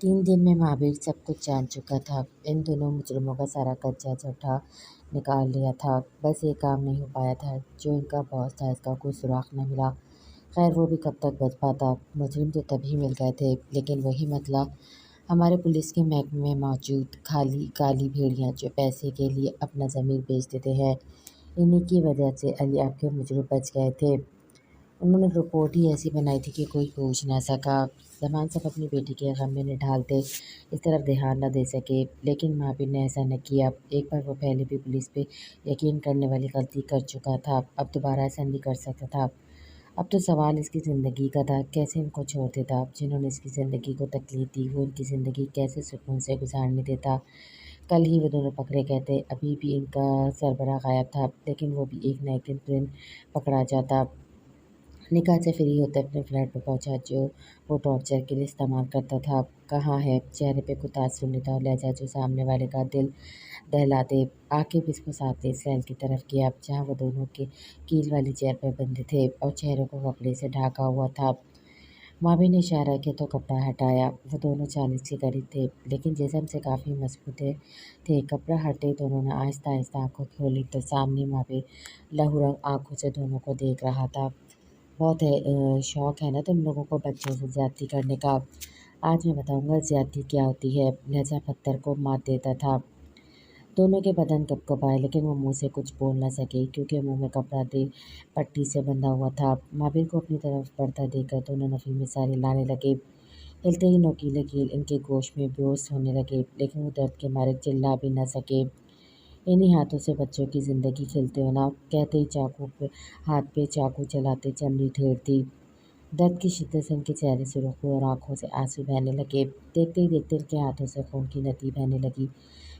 3 दिन में महावीर सब कुछ जान चुका था। इन दोनों मुजरिमों का सारा कच्चा चिट्ठा निकाल लिया था। बस एक काम नहीं हो पाया था। जो इनका बॉस था इसका कोई सुराग न मिला। खैर वो भी कब तक बच पाता। मुजरिम तो तभी मिल गए थे, लेकिन वही मतला हमारे पुलिस के महकमे में मौजूद खाली काली भेड़ियाँ जो पैसे के लिए अपना ज़मीर बेच देते हैं। इन्हीं की वजह से अली आपके मुजरिम बच गए थे। उन्होंने रिपोर्ट ही ऐसी बनाई थी कि कोई पूछ ना सका। जमान सब अपनी बेटी के गम में निढालते, इस तरफ ध्यान न दे सके, लेकिन महावीर ने ऐसा न किया। एक बार वो पहले भी पुलिस पे यकीन करने वाली गलती कर चुका था, अब दोबारा ऐसा नहीं कर सकता था। अब तो सवाल इसकी ज़िंदगी का था, कैसे इनको छोड़ देता। जिन्होंने इसकी ज़िंदगी को तकलीफ दी वो इनकी ज़िंदगी कैसे सुकून से गुजारने देता। कल ही वो दोनों पकड़े गए थे, अभी भी इनका सरबराह गायब था, लेकिन वो भी एक न एक दिन पकड़ा जाता। निकाह से फ्री होते अपने फ्लैट में पहुंचा जो वो टॉर्चर के लिए इस्तेमाल करता था। कहाँ है चेहरे पे कोई तासुर और लहजा जो सामने वाले का दिल दहला दे। आंखें भी इसको साथ ले सेल की तरफ किया जहाँ वो दोनों के कील वाली चेयर पर बंधे थे और चेहरों को कपड़े से ढका हुआ था। मामी ने इशारा किया तो कपड़ा हटाया। वो दोनों 40 के करीब थे, लेकिन जिस्म से काफ़ी मजबूत थे। कपड़ा हटे दोनों ने आहिस्ता आहिस्ता आंखें खोली तो सामने मावी लहू आंखों से दोनों को देख रहा था। बहुत है शौक है ना तुम लोगों को बच्चों से ज़्यादती करने का। आज मैं बताऊंगा ज़्यादती क्या होती है। लहजा पत्थर को मात देता था। दोनों के बदन कँप-कँपाए, लेकिन वो मुंह से कुछ बोल न सके क्योंकि मुंह में कपड़ा दे पट्टी से बंधा हुआ था। महावीर को अपनी तरफ बढ़ता देखकर दोनों नफी में सारे लाने लगे। हिलते ही नोकीले कील इनके गोश्त में बेहोश होने लगे, लेकिन वो दर्द के मारे चिल्ला भी न सके। इन्हीं हाथों से बच्चों की ज़िंदगी खिलते हो ना, कहते ही चाकू पे हाथ पे चाकू चलाते चमड़ी ठेरती। दर्द की शिद्दत से इनके चेहरे से रुख हुए और आंखों से आंसू बहने लगे। देखते ही देखते इनके हाथों से खून की नदी बहने लगी,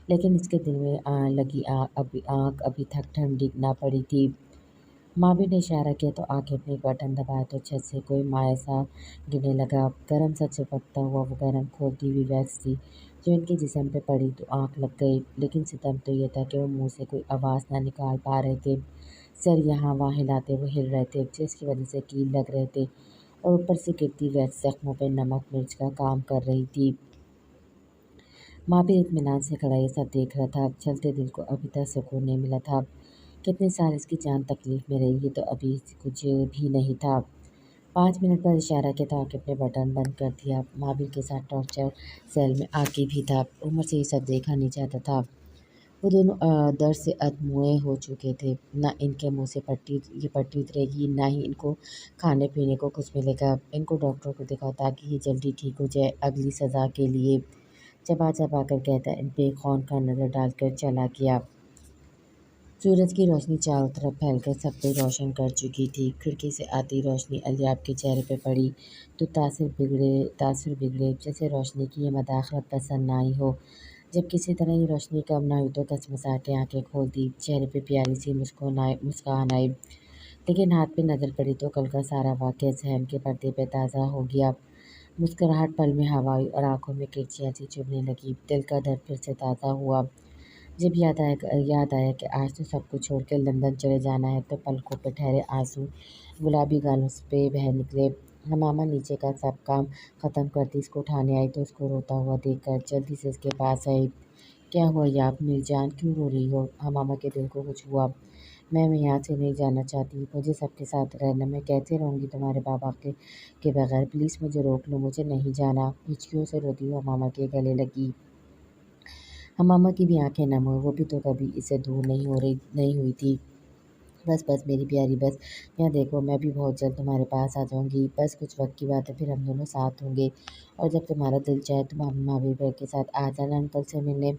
लेकिन इसके दिल में लगी आग अभी तक ठंडी ना पड़ी थी। मावी ने इशारा किया तो आंखें अपने एक बटन दबाया तो छत से कोई माया सा गिरने लगा। गर्म सा चिपकता हुआ वो गर्म खोलती हुई वैक्स थी जो इनके जिस्म पे पड़ी तो आंख लग गई, लेकिन सितम तो ये था कि वो मुंह से कोई आवाज़ ना निकाल पा रहे थे। सर यहाँ वहाँ हिलाते हुए हिल रहे थे जिसकी वजह से कील लग रहे थे और ऊपर से गिरती वैक्स जख्मों पर नमक मिर्च का काम कर रही थी। माँ भी इत्मीनान से खड़ा ये सब देख रहा था। चलते दिल को अभी तक सुकून नहीं मिला था। कितने साल इसकी जान तकलीफ में रही, ये तो अभी कुछ भी नहीं था। 5 मिनट बाद इशारा किया था कि अपने बटन बंद कर दिया। महावीर के साथ टॉर्चर सेल में आके भी था। उम्र से ये सब देखा नहीं जाता था। वो दोनों दर्द से अधमुए हो चुके थे। ना इनके मुंह से ये पट्टी उतरेगी, ना ही इनको खाने पीने को कुछ मिलेगा। इनको डॉक्टर को दिखाओ ताकि ये जल्दी ठीक हो जाए अगली सज़ा के लिए। चबा चबा कर कहता इन पे कौन का नज़र डालकर चला गया। सूरज की रोशनी चारों तरफ फैलकर सब पे रोशन कर चुकी थी। खिड़की से आती रोशनी अलियाब के चेहरे पे पड़ी तो तासिर बिगड़े जैसे रोशनी की ये मदाखलत पसंद ना आई हो। जब किसी तरह ये रोशनी कम ना हुई तो कसमसा के आंखें खोल दी। चेहरे पे प्यारी सी मुस्कान आई, लेकिन हाथ पे नज़र पड़ी तो कल का सारा वाक़या ज़हन के पर्दे पे ताज़ा हो गया। मुस्कुराहट पल में हवा हुई और आंखों में किरचियाँ सी चुभने लगी। दिल का दर्द फिर से ताज़ा हुआ। जब याद आया कि आज तो सब कुछ छोड़ के लंदन चले जाना है तो पलकों पे ठहरे आंसू गुलाबी गालों पे बह निकले। हमामा नीचे का सब काम ख़त्म करती इसको उठाने आई तो उसको रोता हुआ देखकर जल्दी से इसके पास आई। क्या हुआ याब मिर्जान, क्यों रो रही हो? हमामा के दिल को कुछ हुआ। मैं यहाँ से नहीं जाना चाहती, मुझे सबके साथ रहना। मैं कैसे रहूँगी तुम्हारे बाबा के बगैर? प्लीज़ मुझे रोक लो, मुझे नहीं जाना। हिचकियों से रोती हुई हमामा के गले लगी। हमामा की भी आंखें नम हुई, वो भी तो कभी इससे दूर नहीं हुई थी। बस बस मेरी प्यारी बस, यहाँ देखो मैं भी बहुत जल्द तुम्हारे पास आ जाऊँगी। बस कुछ वक्त की बात है, फिर हम दोनों साथ होंगे और जब तुम्हारा दिल चाहे तुम महावीर भैया के साथ आ जाना अंकल से मिलने।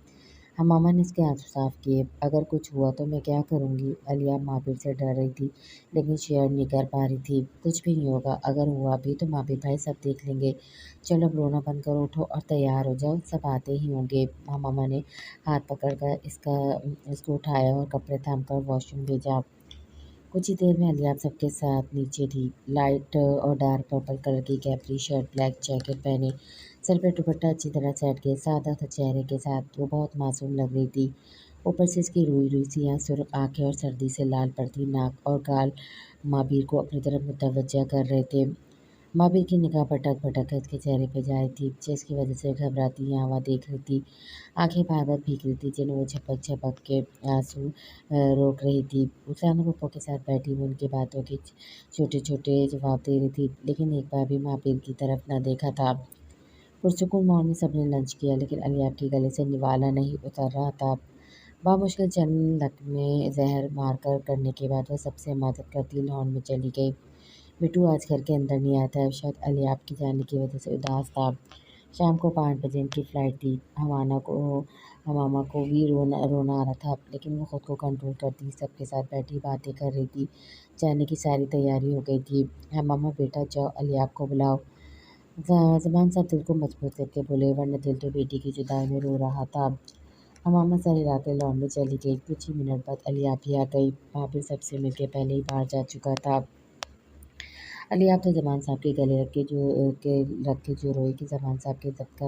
हमामा ने इसके आंसू साफ किए। अगर कुछ हुआ तो मैं क्या करूँगी? अलिया महावीर से डर रही थी, लेकिन शेयर नहीं कर पा रही थी। कुछ भी नहीं होगा, अगर हुआ भी तो महावीर भाई सब देख लेंगे। चलो अब रोना बंद करो, उठो और तैयार हो जाओ, सब आते ही होंगे। हमामा ने हाथ पकड़कर इसको उठाया और कपड़े थामकर वॉशरूम भेजा। कुछ ही देर में अलियाब सबके साथ नीचे थी। लाइट और डार्क पर्पल कलर की कैप्री शर्ट, ब्लैक जैकेट पहने, सर पे दुपट्टा अच्छी तरह सेट के सादा सा चेहरे के साथ वो बहुत मासूम लग रही थी। ऊपर से इसकी रुई रुई सी सुर्ख आंखें और सर्दी से लाल पड़ती नाक और गाल महावीर को अपनी तरफ मुतवज्जा कर रहे थे। महावीर की निगाह भटक भटक कर इसके चेहरे पे जा रही थी, जिसकी वजह से घबराती यहाँ वहाँ देख रही थी। आंखें बार बार भीग रही थी, जिन्हें वो झपक झपक के आंसू रोक रही थी। उसामा पप्पो के साथ बैठी वो उनकी बातों के छोटे छोटे जवाब दे रही थी, लेकिन एक बार भी महावीर की तरफ न देखा था। पुरसुकून मॉल में सबने लंच किया, लेकिन अलियाब के गले से निवाला नहीं उतर रहा था। बामुश्किल चंद लकमे जहर मारकर करने के बाद वह सबसे हिमाकत करती लॉन में चली गई। बिट्टू आज घर के अंदर नहीं आया था, शायद अलियाब के जाने की वजह से उदास था। शाम को 5 बजे इनकी फ्लाइट थी। हमामा को भी रोना रोना आ रहा था, लेकिन वो खुद को कंट्रोल करती सबके साथ बैठी बातें कर रही थी। जाने की सारी तैयारी हो गई थी। हमामा बेटा जाओ अलियाब को बुलाओ। ज़मान साहब दिल को मजबूत करके बोले, वरना दिल तो बेटी की जुदाई में रो रहा था। हमामा सारी रातें लॉन में चली गई। कुछ ही मिनट बाद अलियाब भी आ गई। भाभी सबसे मिलके पहले ही बाहर जा चुका था। अलियाब तो जमान साहब के गले रख के जो रोई कि जमान साहब के दर्द का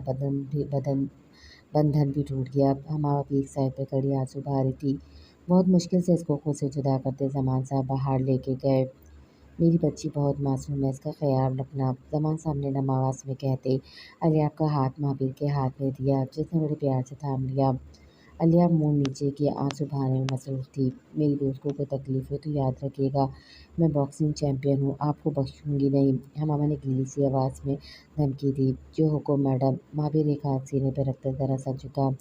बंधन भी टूट गया। हमामा भी एक साइड पे खड़ी आंसू बहा रही थी। बहुत मुश्किल से इसको खुद से जुदा करते जमान साहब बाहर लेके गए। मेरी बच्ची बहुत मासूम है, इसका ख्याल रखना, जमान साहब ने नम आवाज़ में कहते अलियाब का हाथ महावीर के हाथ में दिया, जिसने बड़े प्यार से थाम लिया। अलियाब मुंह नीचे किए आंसू बहाने में मसरूफ़ थी। मेरी दोस्तों को तकलीफ़ हो तो याद रखिएगा, मैं बॉक्सिंग चैंपियन हूँ, आपको बख्शूंगी नहीं। हमामा ने गीली सी आवाज़ में धमकी दी। जो हुक्म मैडम। महावीर एक हाथ सीने पर रखकर ज़रा सा झुका।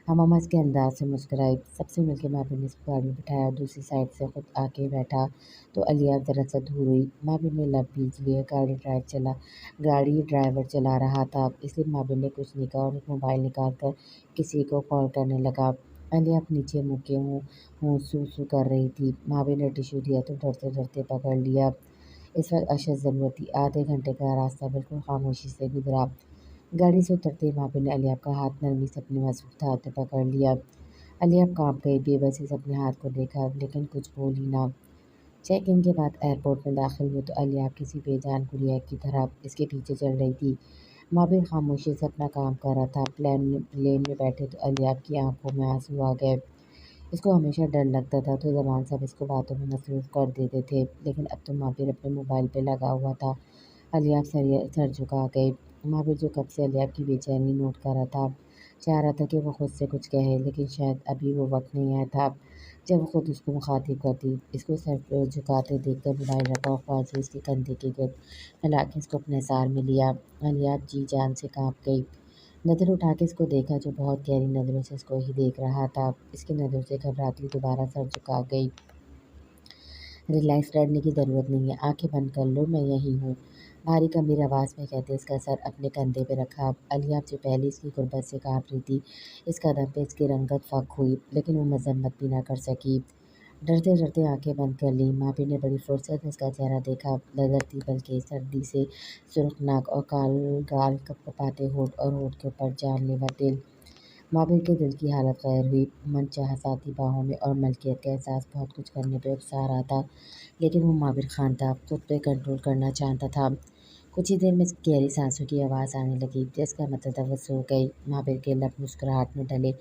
हमामा इसके अंदाज से मुस्कुराई। सबसे मिलकर महावीर ने इसको गाड़ी में बिठाया और दूसरी साइड से खुद आके बैठा तो अलियाब ज़रा सा दूर हुई। महावीर ने लब भींच लिए। गाड़ी ड्राइवर चला रहा था, इसलिए महावीर ने कुछ नहीं कहा और एक मोबाइल निकाल कर किसी को कॉल करने लगा। अलियाब नीचे मुँह के हूँ सू सू कर रही थी। महावीर ने टिश्यू दिया तो डरते डरते पकड़ लिया। इस वक्त अशद ज़रूरत थी। आधे घंटे का रास्ता बिल्कुल खामोशी से गुजरा। गाड़ी से उतरते ही महावीर ने अलियाब का हाथ नरमी से अपने मजबूत हाथ में पकड़ लिया। अलियाब कांप गई, बेबसी से अपने हाथ को देखा, लेकिन कुछ बोली ना। चेक इन के बाद एयरपोर्ट में दाखिल हुए तो अलियाब किसी बेजान गुड़िया की तरह इसके पीछे चल रही थी। महावीर खामोशी से अपना काम कर रहा था। प्लेन में बैठे तो अलियाब की आंखों में आंसू आ गए। इसको हमेशा डर लगता था तो जमान साहब इसको बातों में मसरूफ़ कर देते थे, लेकिन अब तो महावीर अपने मोबाइल पे लगा हुआ था। अलियाब सर झुका गई। महावीर जो कब से अलियाब की बेचैनी नोट कर रहा था, चाह रहा था कि वो खुद से कुछ कहे, लेकिन शायद अभी वो वक्त नहीं आया था जब वो खुद उसको मुखातिब करती। इसको सर झुकाते देखकर मोबाइल रखा और ख्वाल से इसके कंधे की गिर्द मिला के इसको अपने सार में लिया। अलियाब जी जान से कांप गई। नज़र उठा के इसको देखा, जो बहुत गहरी नज़रों से इसको ही देख रहा था। इसकी नज़रों से घबराती दोबारा सर झुका गई। रिलैक्स, डरने की ज़रूरत नहीं है, आंखें बंद कर लो, मैं यहीं हूँ, भारी गंभीर आवाज़ में कहते इसका सर अपने कंधे पे रखा। अलियाब जो पहले इसकी गुर्बत से काँप रही थी, इस कदम पे इसकी रंगत फ़क हुई, लेकिन वो मजम्मत भी ना कर सकी। डरते डरते आंखें बंद कर लीं। मापी ने बड़ी फुर्सत में इसका चेहरा देखा। नज़र थी बल्कि सर्दी से सुर्ख नाक और काल गाल कँपाते होंठ और होंठ के ऊपर जानलेवा तिल। महावीर के दिल की हालत गैर हुई। मन चाहा साथी बाहों में और मलकियत का एहसास बहुत कुछ करने पे उकसा रहा था, लेकिन वो महावीर खान था, खुद पे कंट्रोल करना चाहता था। कुछ ही देर में गहरी सांसों की आवाज़ आने लगी, जिसका मतलब था वो सो गई। महावीर के लब मुस्कुराहट में ढले,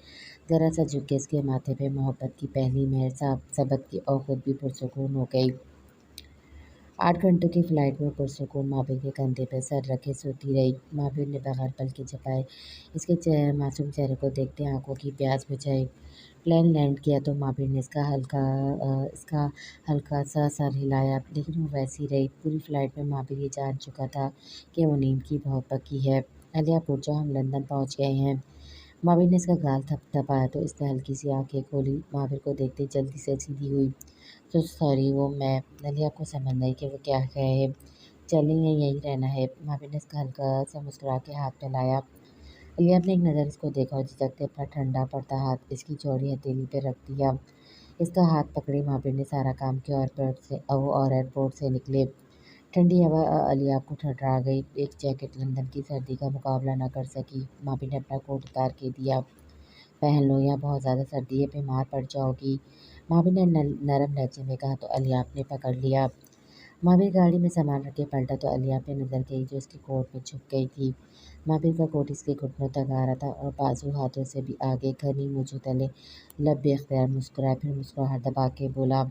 ज़रा सा झुक के इसके माथे पे मोहब्बत की पहली मेहर सबक की और खुद भी पुरसुकून हो गई। 8 घंटों की फ़्लाइट में पुरसुकून महावीर के कंधे पर सर रखे सोती रही। महावीर ने बगैर पल के झपकाए इसके मासूम चेहरे को देखते आंखों की प्यास बुझाई। प्लेन लैंड किया तो महावीर ने इसका हल्का सा सर हिलाया, लेकिन वो वैसी रही। पूरी फ़्लाइट में महावीर ये जान चुका था कि वो नींद की बहुत पकी है। अलिया पूछा, हम लंदन पहुँच गए हैं। महावीर ने इसका गाल थपथपाया तो इसने हल्की सी आंखें खोली। महावीर को देखते जल्दी से सीधी हुई। तो सॉरी, वो मैं नली आपको समझ नहीं कि वो क्या कहे। चलें या यहीं रहना है। महावीर ने इसका हल्का सा मुस्कुरा के हाथ फैलाया। इलियाब ने एक नज़र इसको देखा और झिझकते अपना ठंडा पड़ता हाथ इसकी चौड़ी हथेली पे रख दिया। इसका हाथ पकड़े महावीर ने सारा काम किया और एयरपोर्ट से निकले। ठंडी हवा इलियाब को ठठरा गई। एक जैकेट लंदन की सर्दी का मुकाबला न कर सकी। महावीर ने अपना कोट उतार के दिया। पहन लो, यहाँ बहुत ज़्यादा सर्दी है, बीमार पड़ जाओगी। महावीर ने नरम लहजे में कहा तो अलियाब ने पकड़ लिया। महावीर गाड़ी में सामान रख के पलटा तो अलियाब ने नज़र गई जो इसके कोट में छुप गई थी। महावीर का कोट इसके घुटनों तक आ रहा था और बाजू हाथों से भी आगे घनी मूंछों तले लब बेख्तियार मुस्कुराया, फिर मुस्कुराहट दबा के बोला,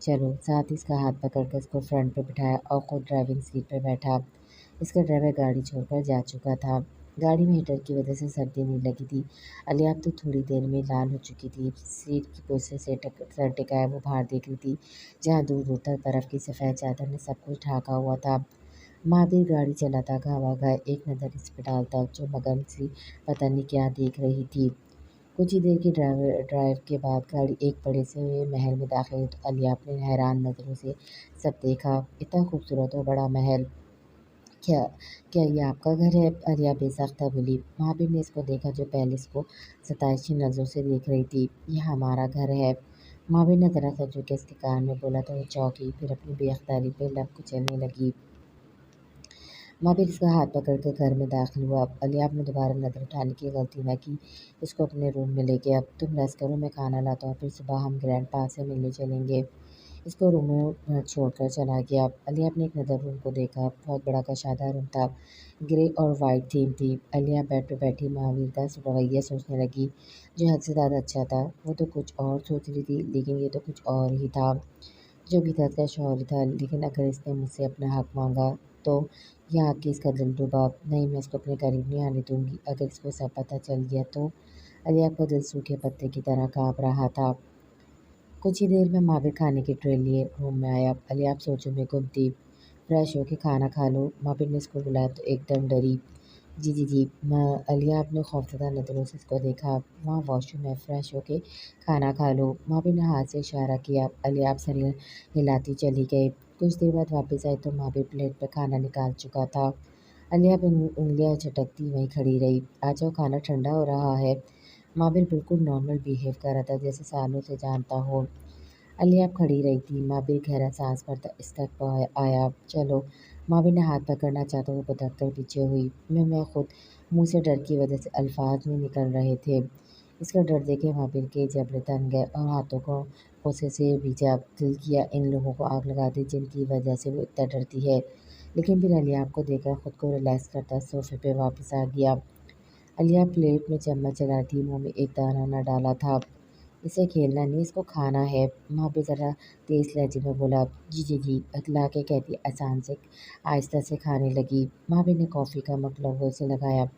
चलो। साथ ही इसका हाथ पकड़ कर इसको फ्रंट पे बिठाया और खुद ड्राइविंग सीट पर बैठा। इसका ड्राइवर गाड़ी छोड़कर जा चुका था। गाड़ी में हीटर की वजह से सर्दी नहीं लगी थी। अलियाब तो थोड़ी देर में लाल हो चुकी थी। सीट की पोस्टर से सर टिकाए वो बाहर देख रही थी, जहाँ दूर दूर तक बर्फ की सफ़ेद चादर ने सब कुछ ढाका हुआ था। महावीर गाड़ी चलाता घावा एक नज़र इस पे डालता, जो मगन सी पता नहीं क्या देख रही थी। कुछ ही देर की ड्राइव के बाद गाड़ी एक बड़े से महल में दाखिल हुई तो अलियाब ने हैरान नज़रों से सब देखा। इतना खूबसूरत और बड़ा महल! क्या क्या ये आपका घर है? आलिया बेसाख्ता बोली। महावीर ने इसको देखा, जो पहले इसको सताइशी नज़रों से देख रही थी। यह हमारा घर है। महावीर ने ज़रा सा झुक के इसके कान में बोला तो वो चौंकी, फिर अपनी बेअख्तियारी पे लब कुचलने लगी। महावीर इसका हाथ पकड़ कर घर में दाखिल हुआ। अलियाब ने दोबारा नज़र उठाने की गलती न की। इसको अपने रूम में ले गया। तुम रेस्ट करो, मैं खाना लाता हूँ, फिर सुबह हम ग्रैंड पा से मिलने चलेंगे। इसको रूम में छोड़कर चला गया। अलिया ने एक नज़र रूम को देखा। बहुत बड़ा कशादा रूम था। ग्रे और वाइट थीम थी। अलिया बेड पे बैठी महावीर का रवैया सोचने लगी, जो हद से ज़्यादा अच्छा था। वो तो कुछ और सोच रही थी, लेकिन ये तो कुछ और ही था। जो भी था इसका शौहर ही था, लेकिन अगर इसने मुझसे अपना हक मांगा तो यह आके इसका दिल डूबा। नहीं, मैं इसको अपने करीब नहीं आने दूंगी। अगर इसको सब पता चल गया तो। अलिया का दिल सूखे पत्ते की तरह काँप रहा था। कुछ ही देर में महावीर खाने की ट्रे लिए रूम में आया। अलियाब सोचों में गुम थी। फ्रेश होके खाना खा लो, महावीर ने इसको बुलाया तो एकदम डरी। जी जी जी, अलियाब ने खौफजदा नज़रों से इसको देखा। वहाँ वॉशरूम है, फ्रेश होके खाना खा लो, महावीर ने हाथ से इशारा किया। अलियाब सर हिलाती चली गई। कुछ देर बाद वापस आई तो महावीर प्लेट पर खाना निकाल चुका था। अलियाब उंगलियां झटकती वहीं खड़ी रही। आ जाओ, खाना ठंडा हो रहा है। महावीर बिल्कुल नॉर्मल बिहेव कर रहा था, जैसे सालों से जानता हो। अलियाब खड़ी रही थी। महावीर गहरा सांस भरता स्टेप पर आया। चलो। महावीर ने हाथ पकड़ना चाहता, वो भटक कर पीछे हुई। मैं खुद मुंह से डर की वजह से अल्फाज नहीं निकल रहे थे। इसका डर देखे महावीर के जबड़े तन गए और हाथों को गुस्से से भीजा। दिल किया इन लोगों को आग लगा दी, जिनकी वजह से वो इतना डरती है। लेकिन फिर अलियाब को देखकर खुद को रिलैक्स करता सोफे पे वापस आ गया। अलियाब प्लेट में चम्मच चला रही थी, मुंह में एक दाना न डाला था। इसे खेलना नहीं, इसको खाना है। माँ भी ज़रा तेज़ लहजे में बोला। जी जी जी, बतला के कहती आसान से आहिस्ता से खाने लगी। माँ भी ने कॉफ़ी का मग लोगों से लगाया।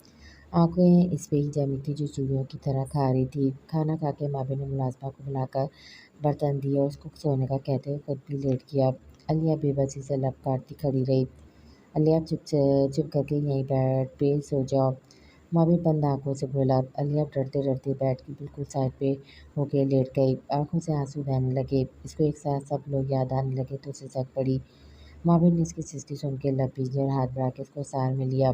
आंखें इस पे ही जमी थी, जो चूड़ियों की तरह खा रही थी। खाना खा के माँ भी ने मुलाजमा को बुलाकर बर्तन दिए और उसको सोने का कहते हुए खुद भी लेट किया। अलिया बेबसी से लब काटती खड़ी रही। अलिया चुप करके यहीं बेड पे सो जाओ, मॉमी बंद आंखों से बोला। अलिया डरते डरते बेड की बिल्कुल साइड पे होके लेट गई। आंखों से आंसू बहने लगे। इसको एक साथ सब लोग याद आने लगे तो उसे जग पड़ी। मॉमी ने इसकी सिस्की सुन के लब भीगी और हाथ बढ़ा के इसको सार में लिया।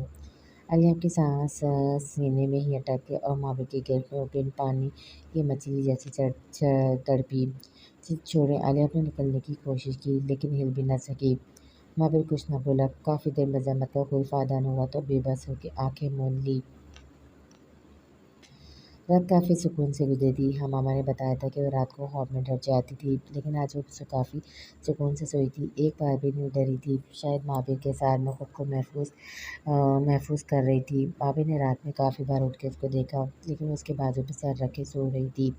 अलिया की सांस सीने में ही अटक गई और मॉमी की गिरफ्त में बिन पानी की मछली जैसी तड़पी। जिद छोड़े अलिया ने निकलने की कोशिश की, लेकिन हिल भी न सकी। महावीर कुछ न बोला। काफ़ी देर मज़म्मत का कोई फ़ायदा न हुआ तो बेबस होकर आंखें मूंद ली। रात काफ़ी सुकून से गुजरी थी। मामा ने बताया था कि वो रात को ख्वाब में डर जाती थी, लेकिन आज वो काफ़ी सुकून से सोई थी। एक बार भी नहीं डरी थी। शायद महावीर के साथ में खुद को महफूज कर रही थी। महावीर ने रात में काफ़ी बार उठ के उसको देखा, लेकिन वो उसके बाजू पे सर रख के सो रही थी।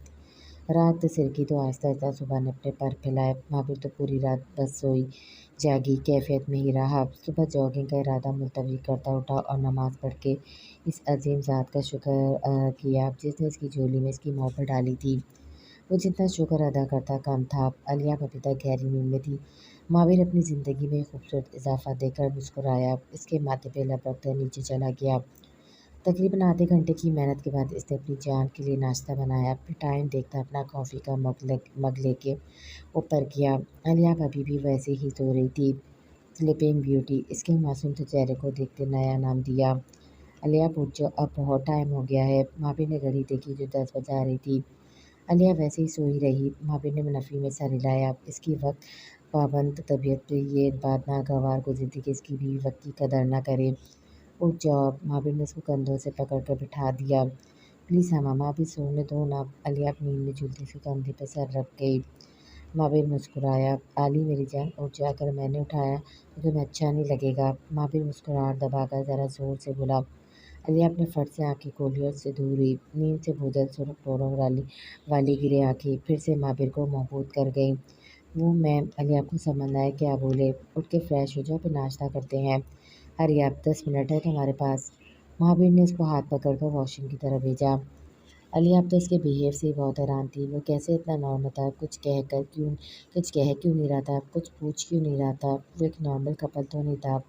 रात सिरकी तो आहिस्ता आहिस्ता सुबह ने अपने पर फैलाए। महावीर तो पूरी रात बस सोई जागी कैफियत में ही रहा। सुबह जॉगिंग का इरादा मुलतवी करता उठा और नमाज पढ़ के इस अजीम ज़ात का शुक्र किया, जिसने इसकी झोली में इसकी मोहब्बत डाली थी। वो जितना शुक्र अदा करता कम था। अलिया अभी तक गहरी नींद में थी। महावीर अपनी ज़िंदगी में खूबसूरत इजाफा देकर मुस्कुराया। इसके माथे पे लब रखकर नीचे चला गया। तकरीबन आधे घंटे की मेहनत के बाद इसने अपनी जान के लिए नाश्ता बनाया। फिर टाइम देखता अपना कॉफ़ी का मग लेके ऊपर गया। अलिया अभी भी वैसे ही सो रही थी। स्लीपिंग ब्यूटी इसके मासूम से चेहरे को देखते नया नाम दिया। अलिया उठ जाओ, अब बहुत टाइम हो गया है। भाभी ने घड़ी देखी जो 10 बजा रही थी। अलिया वैसे ही सोई रही। भाभी ने मुनफ़ी में सर हिलाया। इसकी वक्त पाबंद तबीयत पे ये बात नागवार गुजरी थी कि इसकी बीवी वक्त की कदर ना करे। उठ जाओ, महावीर ने उसको कंधों से पकड़कर बिठा दिया। प्लीज़ हाँ मामा, अभी सोने दो ना। अलिया नींद में झूलती उसके कंधे पर सर रख गई। महावीर मुस्कुराया। आली मेरी जान, उठ जा, अगर मैंने उठाया तो तुम्हें अच्छा नहीं लगेगा। महावीर मुस्कुराहट दबाकर ज़रा जोर से बोला। अलिया अपने फट से आंखें खोली और से दूर हुई। नींद से भूजल सुर्ख टोरों वाली गिरे आंखें फिर से महावीर को महबूद कर गई। वो मैं अलिया को समझ आया क्या बोले। उठ के फ्रेश हो जाओ, फिर नाश्ता करते हैं। अरे आप 10 मिनट है तुम्हारे पास। महावीर ने उसको हाथ पकड़कर वॉशरूम की तरफ भेजा। अलियाब तो उसके बिहेव से ही बहुत हैरान थी। वो कैसे इतना नॉर्मल था, कुछ कह क्यों नहीं रहा था, कुछ पूछ क्यों नहीं रहा था। वो एक नॉर्मल कपल तो नहीं था।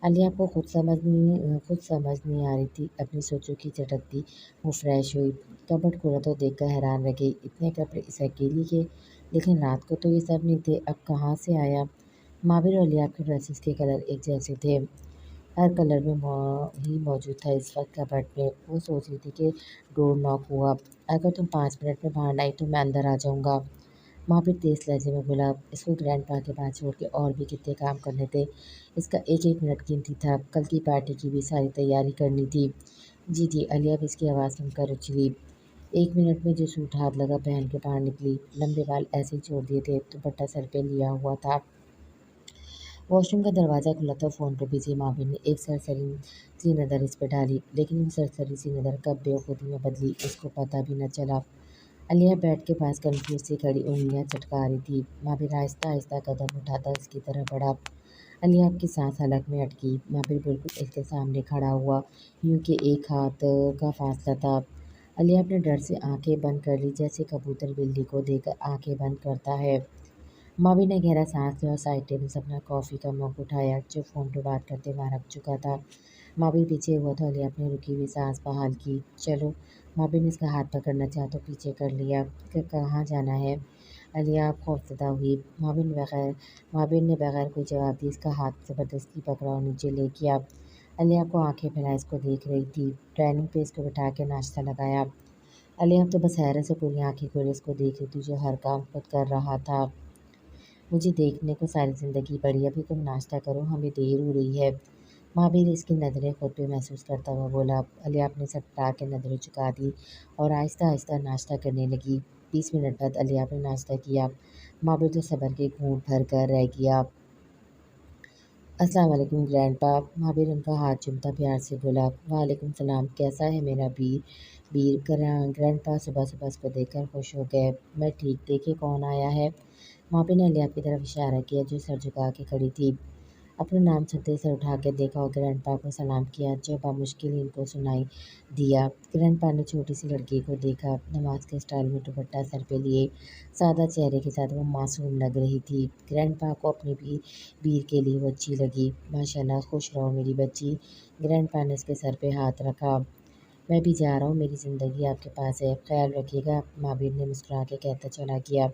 अलियाब को खुद समझ नहीं आ रही थी। अपनी सोचों की चटकती वो फ्रेश हुई। कपबोर्ड खोला तो देखकर हैरान रह गई, इतने कपड़े इस अकेली के। लेकिन रात को तो ये सब नहीं थे, अब कहाँ से आया। महावीर और अलियाब के ड्रेसेस के कलर एक जैसे थे। हर कलर में ही मौजूद था इस वक्त कबर्ड में। वो सोच रही थी कि डोर नॉक हुआ। अगर तुम 5 मिनट में बाहर नहीं तो मैं अंदर आ जाऊंगा। महावीर तेज लहजे में बोला। इसको ग्रैंडपा के पास छोड़ के और भी कितने काम करने थे। इसका एक एक मिनट कीमती था। कल की पार्टी की भी सारी तैयारी करनी थी। जी जी, अलिया भी इसकी आवाज़ सुनकर उछली। 1 मिनट में जो सूट हाथ लगा पहन के बाहर निकली। लंबे बाल ऐसे ही छोड़ दिए थे, दुपट्टा सर पे लिया हुआ था। वॉशरूम का दरवाज़ा खुला था। फ़ोन पे बिजी माविन ने एक सरसरी सी नज़र इस पे डाली, लेकिन वो सरसरी सी नज़र कब बेवकूफ़ी में बदली उसको पता भी न चला। अलिया बेड के पास कंफ्यूज सी खड़ी उंगलियां चटका रही थी। माविन आहिस्ता आहिस्ता कदम उठाता उसकी तरफ बढ़ा। अलिया की सांस हलक में अटकी। माविन बिल्कुल इसके सामने खड़ा हुआ, यूं कि एक हाथ का फासला था। अलिया अपने डर से आंखें बंद कर ली, जैसे कबूतर बिल्ली को देखकर आंखें बंद करता है। मावी ने गहरा सांस लिया और साइड टेबल से अपना कॉफ़ी का मग उठाया, जो फ़ोन पे बात करते वहाँ रख चुका था। मावी पीछे हुआ तो अलिया अपनी रुकी हुई सांस बहाल की। चलो। मावी ने इसका हाथ पकड़ना चाहा तो पीछे कर लिया। कहाँ जाना है? अलिया खौफजदा हुई। मावी ने बगैर कोई जवाब दिए इसका हाथ ज़बरदस्ती पकड़ा और नीचे ले गया। अलिया को आंखें फैलाए इसको देख रही थी। डाइनिंग पे इसको बिठा के नाश्ता लगाया। अलिया तो बस हैरत से पूरी आंखें खोले इसको देख रही थी, जो हर काम खुद कर रहा था। मुझे देखने को सारी ज़िंदगी पड़ी, अभी तुम नाश्ता करो, हमें देर हो रही है। महावीर इसकी नज़रें खुद पे महसूस करता हुआ बोला। अलिया अपने सटका के नज़रें झुका दी और आहिस्ता आहिस्ता नाश्ता करने लगी। 20 मिनट बाद अलिया ने नाश्ता किया। महावीर तो सबर के घूंट भर कर रह गया। अस्सलाम वालेकुम ग्रैंडपा। महावीर उनका हाथ चूमता प्यार से बोला। वालेकुम सलाम, कैसा है मेरा वीर ग्रैंडपा सुबह सुबह उसको देखकर खुश हो गए। मैं ठीक, देखे कौन आया है। मापी ने अलिया की तरफ इशारा किया, जो सर झुका के खड़ी थी। अपना नाम सुनते ही सर उठा कर देखा और ग्रैंडपा को सलाम किया, जो बामुश्किल ही इनको सुनाई दिया। ग्रैंडपा ने छोटी सी लड़की को देखा, नमाज के स्टाइल में दुपट्टा सर पे लिए, सादा चेहरे के साथ वो मासूम लग रही थी। ग्रैंडपा को अपनी भी वीर के लिए वो अच्छी लगी। माशाल्लाह, खुश रहो मेरी बच्ची। ग्रैंडपा ने उसके सर पे हाथ रखा। मैं भी जा रहा हूँ, मेरी ज़िंदगी आपके पास है, ख्याल रखिएगा। महावीर ने मुस्कुरा के कहता चला गया।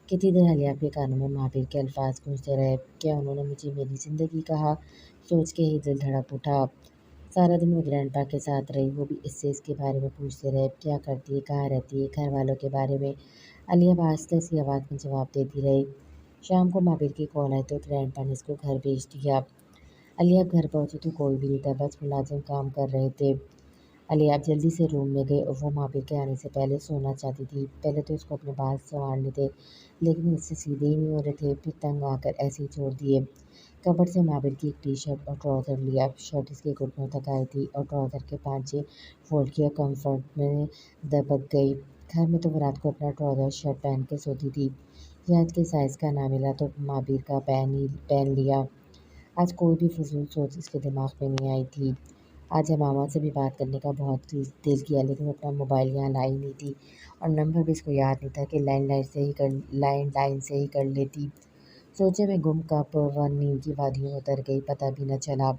कितनी देर अलिया के कानों में महावीर के अल्फाज गूंजते रहे। क्या उन्होंने मुझे मेरी ज़िंदगी कहा? सोच के ही दिल धड़क उठा। सारा दिन वो ग्रैंडपा के साथ रही, वो भी इससे इसके बारे में पूछते रहे, क्या करती है, कहाँ रहती है, घर वालों के बारे में। अलिया आहिस्ता सी आवाज़ में जवाब देती रही। शाम को महावीर की कॉल आई तो ग्रैंडपा ने इसको घर भेज दिया। अलिया घर पहुंची तो कोई भी नहीं था, बस मुलाजिम काम कर रहे थे। अलिया जल्दी से रूम में गई और वो महावीर के आने से पहले सोना चाहती थी। पहले तो उसको अपने बाल संवारने थे, लेकिन इससे सीधे ही नहीं हो रहे थे, फिर तंग आकर ऐसे ही छोड़ दिए। कबर्ड से महावीर की एक टी शर्ट और ट्राउज़र लिया। शर्ट इसके घुटनों तक आई थी और ट्राउज़र के पांचे फोल्ड किया कंफर्ट में दबक गई। घर में तो वो रात को अपना ट्राउज़र शर्ट पहन के सोती थी। यहाँ इसके साइज़ का ना मिला तो महावीर का पहन लिया। आज कोई भी फ़िज़ूल सोच इसके दिमाग में नहीं आई थी। आज मामा से भी बात करने का बहुत दिल किया, लेकिन वो अपना मोबाइल यहाँ लाई नहीं थी और नंबर भी इसको याद नहीं था कि लैंडलाइन से ही कर लेती। सोचे में गुम कब वह नींद की वादियों में उतर गई, पता भी न चला।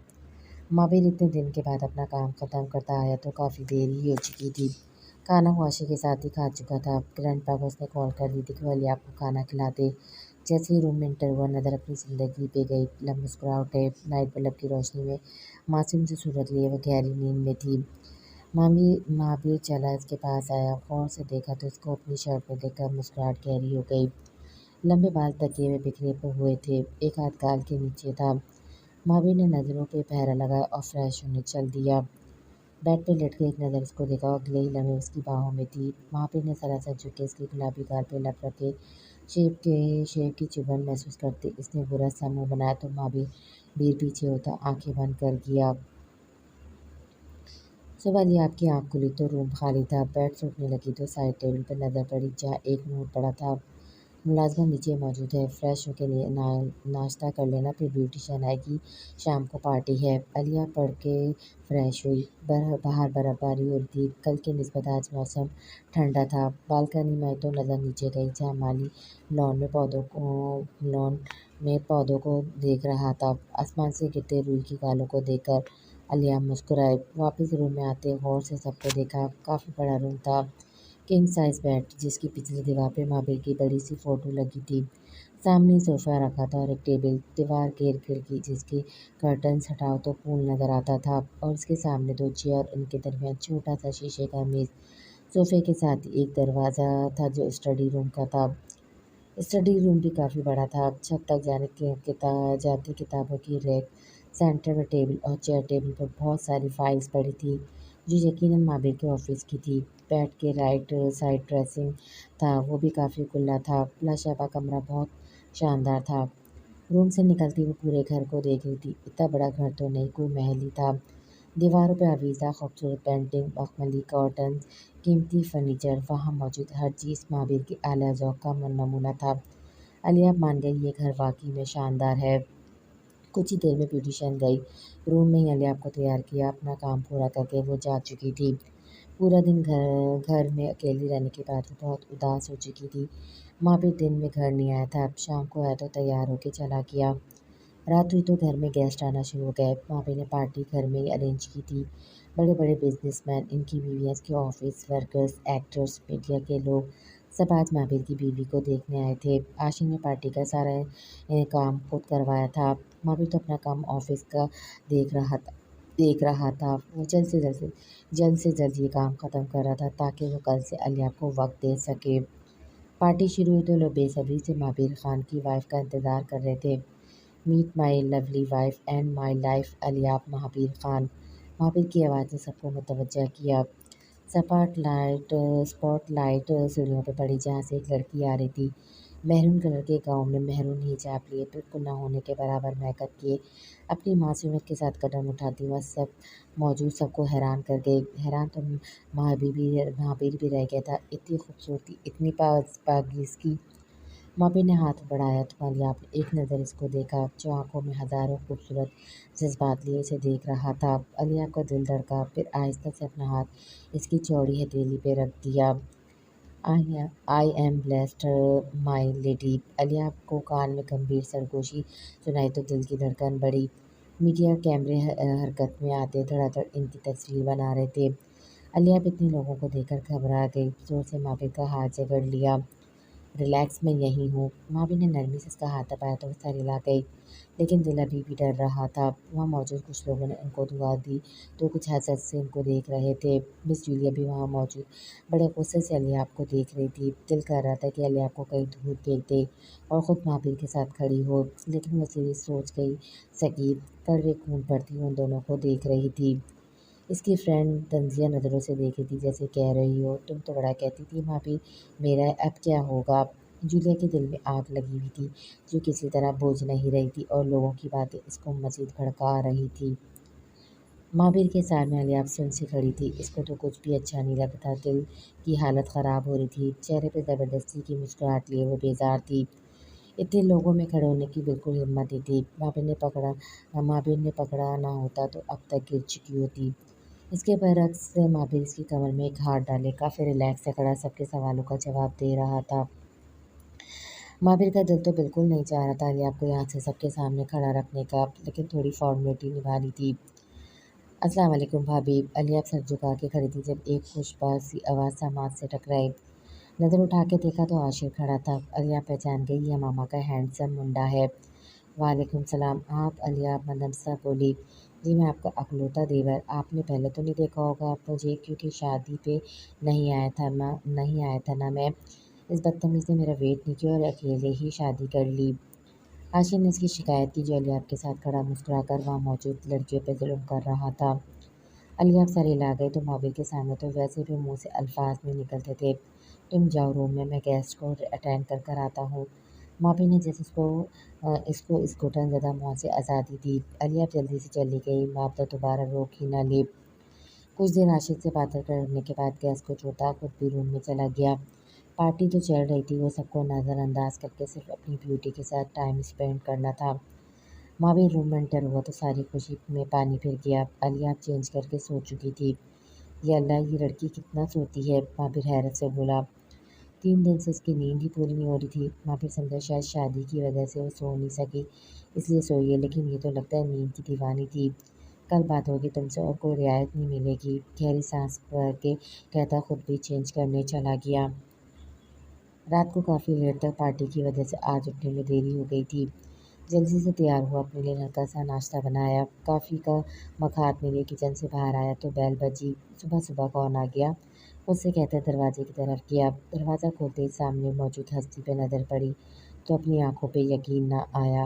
महावीर इतने दिन के बाद अपना काम ख़त्म करता आया तो काफ़ी देर ही हो चुकी थी। खाना ख्वाशी के साथ ही खा चुका था। ग्रैंडपा को उसने कॉल कर दी थी कि वह आपको खाना खिलाते। जैसे ही रूम में एंटर हुआ, नज़र अपनी ज़िंदगी पे गई। लम्बे मुस्कुरा उठे। नाइट बल्ब की रोशनी में मासूम सी सूरत लिए वो गहरी नींद में थी। महावीर चला इसके पास आया, गौर से देखा तो इसको अपनी शर्ट में देखकर मुस्कुराहट गहरी हो गई। लंबे बाल तकिए में बिखरे हुए थे, एक हाथ गाल के नीचे था। महावीर ने नज़रों पे पहरा लगाया और फ्रेश होने चल दिया। बेड पे लेट कर एक नज़र इसको देखा और अगले ही लम्हे उसकी बाहों में थी। महावीर ने सरासर झुक के इसके गुलाबी गाल पे लप रखे। शेव की चुभन महसूस करते इसने बुरा सा मुंह बनाया तो महावीर पीछे होता आंखें बंद कर गया। सुबह लिया आपकी आँख खुली तो रूम खाली था। बेड से उठने लगी तो साइड टेबल पर नज़र पड़ी, जहाँ एक नोट पड़ा था। मुलाज़िमा नीचे मौजूद है, फ्रेश होके नाश्ता कर लेना, फिर ब्यूटिशियन आएगी, शाम को पार्टी है। अलिया पढ़ के फ्रेश हुई। बाहर बर्फबारी हो रही थी। कल की निस्बत आज मौसम ठंडा था। बालकनी में तो नज़र नीचे गई, जहाँ माली लॉन में पौधों को देख रहा था। आसमान से गिरते रूई की गालों को देखकर अलिया मुस्कुराई। वापस रूम में आते गौर से सबको देखा। काफ़ी बड़ा रूम था। किंग साइज बेड, जिसकी पिछली दीवार पे महावीर की बड़ी सी फोटो लगी थी। सामने सोफा रखा था और एक टेबल, दीवार घेर खिड़की जिसके कर्टन्स हटाओ तो पूल नजर आता था, और उसके सामने दो चेयर, इनके दरमियान छोटा सा शीशे का मेज। सोफे के साथ ही एक दरवाज़ा था जो स्टडी रूम का था। स्टडी रूम भी काफ़ी बड़ा था। छत तक जाती किताबों की रैक, सेंटर में टेबल और चेयर, टेबल पर बहुत सारी फाइल्स पड़ी थी जो यकीनन महावीर के ऑफिस की थी। बेड के राइट साइड ड्रेसिंग था, वो भी काफ़ी खुला था। लाशाबा कमरा बहुत शानदार था। रूम से निकलती वो पूरे घर को देख रही थी। इतना बड़ा घर तो नहीं, कोई महल ही था। दीवारों पर अवीज़ा खूबसूरत पेंटिंग, मखमली कर्टन, कीमती फर्नीचर, वहाँ मौजूद हर चीज़ महावीर की आला ज़ौक़ का नमूना था। अलिया मान गई, ये घर वाकई में शानदार है। कुछ ही देर में ब्यूटिशियन गई। रूम में ही अलिया को तैयार किया। अपना काम पूरा करके वो जा चुकी थी। पूरा दिन घर घर में अकेली रहने के बाद वो बहुत उदास हो चुकी थी। महावीर दिन में घर नहीं आया था। अब शाम को आया तो तैयार होके चला गया। रात हुई तो घर में गेस्ट आना शुरू हो गए। महावीर ने पार्टी घर में ही अरेंज की थी। बड़े बड़े बिजनेसमैन, इनकी बीवियाँ, इसके ऑफिस वर्कर्स, एक्टर्स, मीडिया के लोग, सब आज महावीर की बीवी को देखने आए थे। आशिन ने पार्टी का सारा काम खुद करवाया था। महावीर तो अपना काम ऑफिस का देख रहा था। वो जल्द से जल्द ये काम ख़त्म कर रहा था ताकि वो कल से अलिया को वक्त दे सके। पार्टी शुरू हुई तो लोग बेसब्री से महावीर खान की वाइफ का इंतज़ार कर रहे थे। Meet my lovely wife and my life Alia Mahavir Khan. Mahavir की आवाज़ ने सबको मुतवज्जा किया। स्पॉटलाइट सीढ़ियों पर पड़ी, जहाँ से एक लड़की आ रही थी। मैरून कलर के गाउन में, मैरून हिजाब लिए, बिल्कुल न होने के बराबर मेकअप किए, अपनी मासूमियत के साथ कदम उठाती वह सब मौजूद सबको हैरान कर गई। हैरान तो महावीर भी रह गया था। इतनी खूबसूरती, इतनी पाकीज़गी। महावीर ने हाथ बढ़ाया तो अलिया ने एक नज़र इसको देखा, जो आंखों में हज़ारों खूबसूरत जज्बात लिए इसे देख रहा था। अलिया का दिल धड़का, फिर आहिस्ता से अपना हाथ इसकी चौड़ी हथेली पे रख दिया। I am blessed my lady. Alia को कान में गंभीर सरगोशी सुनाई तो दिल की धड़कन बढ़ी। मीडिया कैमरे हरकत में आते धड़ाधड़ इनकी तस्वीर बना रहे थे। अलिया भी इतने लोगों को देखकर घबरा गई। जोर से महावीर का हाथ जकड़ लिया। रिलैक्स, मैं यहीं हूँ। भाभी ने नरमी से उसका हाथ दबाया तो वो सर हिला गई, लेकिन दिल अभी भी डर रहा था। वहाँ मौजूद कुछ लोगों ने उनको दुआ दी तो कुछ हसरत से उनको देख रहे थे। मिस जूलिया भी वहाँ मौजूद बड़े गुस्से से अलियाब को देख रही थी। दिल कर रहा था कि अलियाब को कहीं दूर फेंक दे और ख़ुद महावीर के साथ खड़ी हो, लेकिन वो सीधी सोच गई सकी। कड़वे खून पर थी, उन दोनों को देख रही थी। इसकी फ्रेंड तंजिया नज़रों से देख रही थी, जैसे कह रही हो, तुम तो बड़ा कहती थी भाभी, मेरा अब क्या होगा। जूलिया के दिल में आग लगी हुई थी, जो किसी तरह बुझ नहीं रही थी, और लोगों की बातें इसको मज़ीद भड़का रही थी। महावीर के सामने अलियाब सुन सी खड़ी थी। इसको तो कुछ भी अच्छा नहीं लगता। दिल की हालत ख़राब हो रही थी। चेहरे पे ज़बरदस्ती की मुस्कुराहट लिए वो बेजार थी। इतने लोगों में खड़े होने की बिल्कुल हिम्मत नहीं थी। महावीर ने पकड़ा ना होता तो अब तक गिर चुकी होती। इसके बरक्स महावीर इसकी कमर में एक हाथ डाले, काफ़ी रिलैक्स से खड़ा सबके सवालों का जवाब दे रहा था। महावीर का दिल तो बिल्कुल नहीं चाह रहा था अलिया को यहाँ से सबके सामने खड़ा रखने का, लेकिन थोड़ी फॉर्मेलिटी निभानी थी। अस्सलाम वालेकुम भाभी। अलिया सर झुका के खड़ी थी जब एक खुशबाज सी आवाज़ समाज से टकराई। नज़र उठा के देखा तो आशिर खड़ा था। अलिया पहचान गई, यह मामा का हैंडसम मुंडा है। वालेकुम सलाम। आप? अलिया मंदमसा बोली। जी मैं आपका अकलौता देवर। आपने पहले तो नहीं देखा होगा आप मुझे, क्योंकि शादी पे नहीं आया था ना मैं। इस बदतमीज़ ने मेरा वेट नहीं किया और अकेले ही शादी कर ली। आशिर ने इसकी शिकायत की, जो अलियाब के साथ खड़ा मुस्कुराकर वहाँ मौजूद लड़कियों पर जुल्म कर रहा था। अलियाब सर हिला गई तो महावीर के सामने तो वैसे भी मुंह से अल्फाज नहीं निकलते थे। तुम जाओ रूम में, मैं गेस्ट को अटेंड कर कर आता हूँ। महावीर ने जैसे इसको इस घुटन ज़दा मौत से आज़ादी दी। अलियाब जल्दी से चली गई। बाप तो दोबारा रोक ही न ले। कुछ देर आशिक से बातें करने के बाद गैस को छोड़ा, खुद भी रूम में चला गया। पार्टी तो चल रही थी, वो सबको नज़रअंदाज करके सिर्फ अपनी ब्यूटी के साथ टाइम स्पेंड करना था। महावीर रूम में एंटर हुआ तो सारी खुशी में पानी फिर गया। आलिया अब चेंज करके सो चुकी थी। ये अल्लाह, ये लड़की कितना सोती है, महावीर हैरत से बोला। 3 दिन से उसकी नींद ही पूरी नहीं हो रही थी। महावीर समझा शायद शादी की वजह से वो सो नहीं सकी, इसलिए सोई है, लेकिन ये तो लगता है नींद की दीवानी थी। कल बात होगी तुमसे और कोई रियायत नहीं मिलेगी। गहरी सांस भर के कहता खुद भी चेंज करने चला गया। रात को काफ़ी लेट तक पार्टी की वजह से आज उठने में देरी हो गई थी। जल्दी से तैयार हुआ, अपने लिए हल्का सा नाश्ता बनाया। कॉफ़ी का मग हाथ में लिए किचन से बाहर आया तो बेल बजी। सुबह सुबह कौन आ गया, उससे कहते दरवाजे की तरफ गया। दरवाज़ा खोलते ही सामने मौजूद हस्ती पे नज़र पड़ी तो अपनी आंखों पे यकीन न आया।